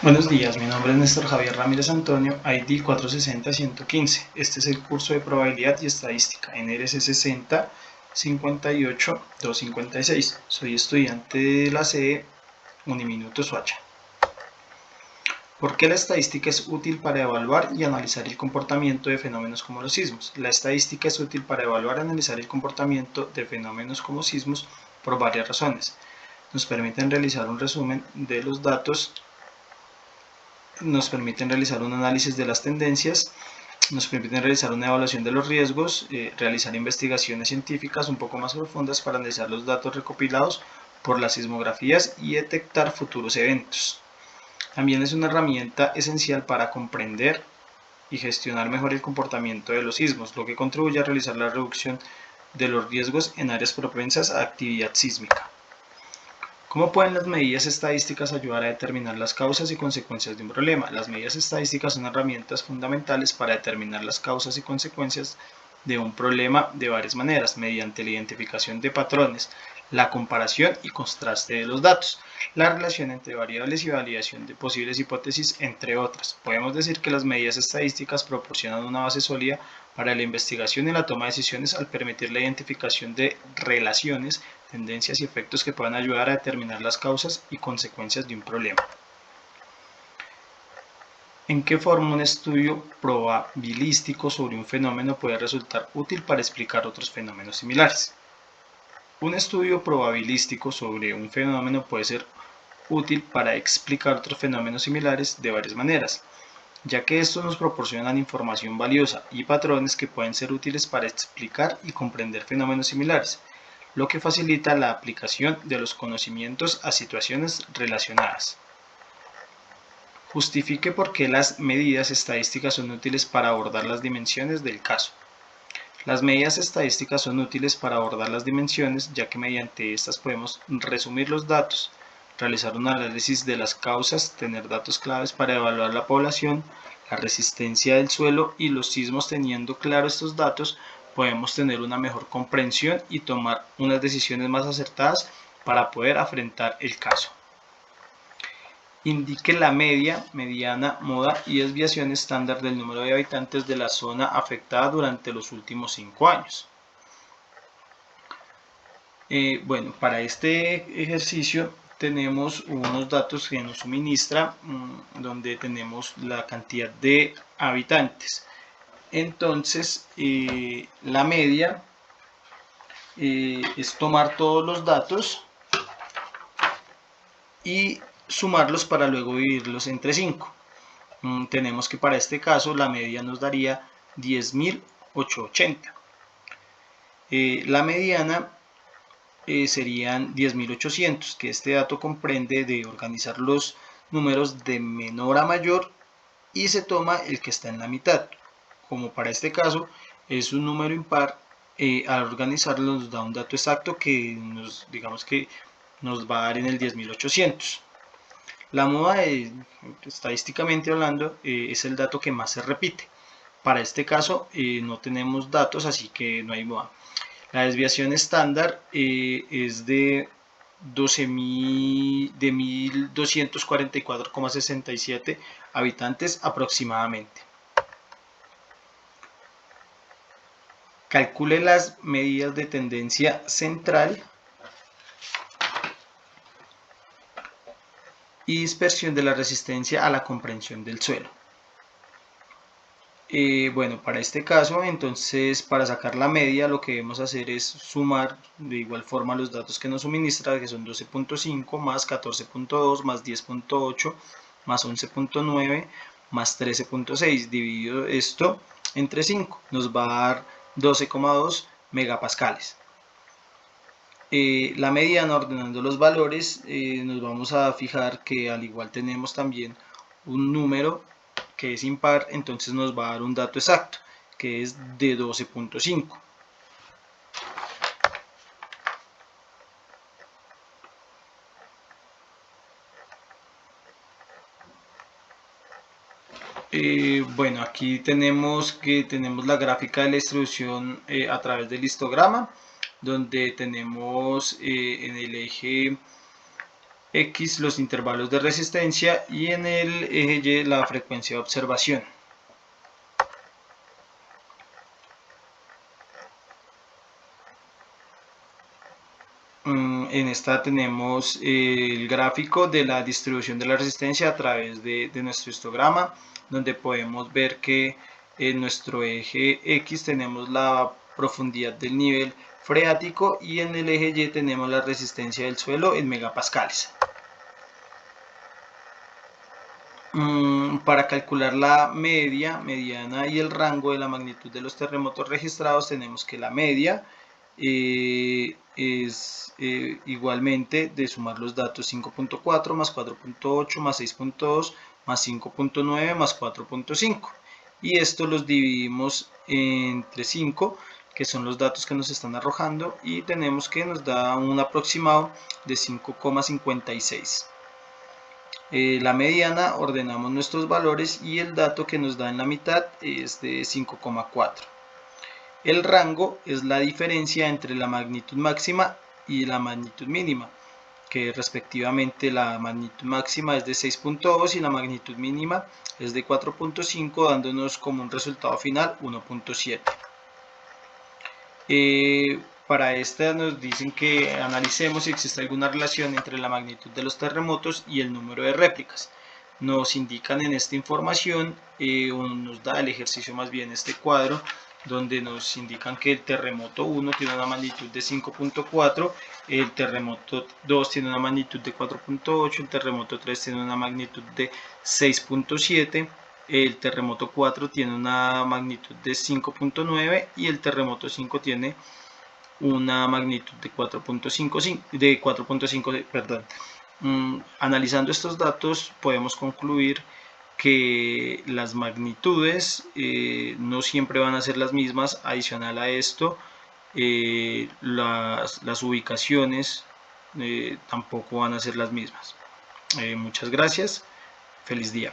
Buenos días, mi nombre es Néstor Javier Ramírez Antonio, ID 460-115. Este es el curso de probabilidad y estadística NRC 60 58 256. Soy estudiante de la sede Uniminuto Soacha. ¿Por qué la estadística es útil para evaluar y analizar el comportamiento de fenómenos como los sismos? La estadística es útil para evaluar y analizar el comportamiento de fenómenos como sismos por varias razones. Nos permiten realizar un resumen de los datos, nos permiten realizar un análisis de las tendencias, nos permiten realizar una evaluación de los riesgos, realizar investigaciones científicas un poco más profundas para analizar los datos recopilados por las sismografías y detectar futuros eventos. También es una herramienta esencial para comprender y gestionar mejor el comportamiento de los sismos, lo que contribuye a realizar la reducción de los riesgos en áreas propensas a actividad sísmica. ¿Cómo pueden las medidas estadísticas ayudar a determinar las causas y consecuencias de un problema? Las medidas estadísticas son herramientas fundamentales para determinar las causas y consecuencias de un problema de varias maneras, mediante la identificación de patrones, la comparación y contraste de los datos, la relación entre variables y validación de posibles hipótesis, entre otras. Podemos decir que las medidas estadísticas proporcionan una base sólida para la investigación y la toma de decisiones al permitir la identificación de relaciones, tendencias y efectos que puedan ayudar a determinar las causas y consecuencias de un problema. ¿En qué forma un estudio probabilístico sobre un fenómeno puede resultar útil para explicar otros fenómenos similares? Un estudio probabilístico sobre un fenómeno puede ser útil para explicar otros fenómenos similares de varias maneras, ya que estos nos proporcionan información valiosa y patrones que pueden ser útiles para explicar y comprender fenómenos similares, lo que facilita la aplicación de los conocimientos a situaciones relacionadas. Justifique por qué las medidas estadísticas son útiles para abordar las dimensiones del caso. Las medidas estadísticas son útiles para abordar las dimensiones, ya que mediante estas podemos resumir los datos, realizar un análisis de las causas, tener datos claves para evaluar la población, la resistencia del suelo y los sismos. Teniendo claro estos datos, podemos tener una mejor comprensión y tomar unas decisiones más acertadas para poder afrontar el caso. Indique la media, mediana, moda y desviación estándar del número de habitantes de la zona afectada durante los últimos 5 años. Bueno, para este ejercicio tenemos unos datos que nos suministra, donde tenemos la cantidad de habitantes. Entonces, la media es tomar todos los datos y sumarlos para luego dividirlos entre 5. Tenemos que para este caso la media nos daría 10.880. La mediana serían 10.800, que este dato comprende de organizar los números de menor a mayor y se toma el que está en la mitad. Como para este caso es un número impar, al organizarlo nos da un dato exacto que digamos que nos va a dar en el 10.800. La moda, estadísticamente hablando, es el dato que más se repite. Para este caso no tenemos datos, así que no hay moda. La desviación estándar es de 1.244,67 habitantes aproximadamente. Calcule las medidas de tendencia central y dispersión de la resistencia a la comprensión del suelo. Bueno, para este caso, entonces, para sacar la media, lo que debemos hacer es sumar de igual forma los datos que nos suministra, que son 12.5 más 14.2 más 10.8 más 11.9 más 13.6. Dividido esto entre 5, nos va a dar 12,2 megapascales. La mediana, ordenando los valores, nos vamos a fijar que al igual tenemos también un número que es impar, entonces nos va a dar un dato exacto, que es de 12.5. Bueno, aquí tenemos la gráfica de la distribución a través del histograma, donde tenemos en el eje X los intervalos de resistencia y en el eje Y la frecuencia de observación. En esta tenemos el gráfico de la distribución de la resistencia a través de nuestro histograma, donde podemos ver que en nuestro eje X tenemos la profundidad del nivel freático y en el eje Y tenemos la resistencia del suelo en megapascales. Para calcular la media, mediana y el rango de la magnitud de los terremotos registrados, tenemos que la media es igualmente de sumar los datos 5.4 más 4.8 más 6.2 más 5.9 más 4.5, y esto los dividimos entre 5, que son los datos que nos están arrojando, y tenemos que nos da un aproximado de 5,56. La mediana, ordenamos nuestros valores y el dato que nos da en la mitad es de 5,4. El rango es la diferencia entre la magnitud máxima y la magnitud mínima, que respectivamente la magnitud máxima es de 6.2 y la magnitud mínima es de 4.5, dándonos como un resultado final 1.7. Para esta nos dicen que analicemos si existe alguna relación entre la magnitud de los terremotos y el número de réplicas. Nos indican en esta información, nos da el ejercicio más bien este cuadro, donde nos indican que el terremoto 1 tiene una magnitud de 5.4, el terremoto 2 tiene una magnitud de 4.8, el terremoto 3 tiene una magnitud de 6.7, el terremoto 4 tiene una magnitud de 5.9 y el terremoto 5 tiene una magnitud de 4.5, perdón. Analizando estos datos podemos concluir que las magnitudes no siempre van a ser las mismas. Adicional a esto, las ubicaciones tampoco van a ser las mismas. Muchas gracias, feliz día.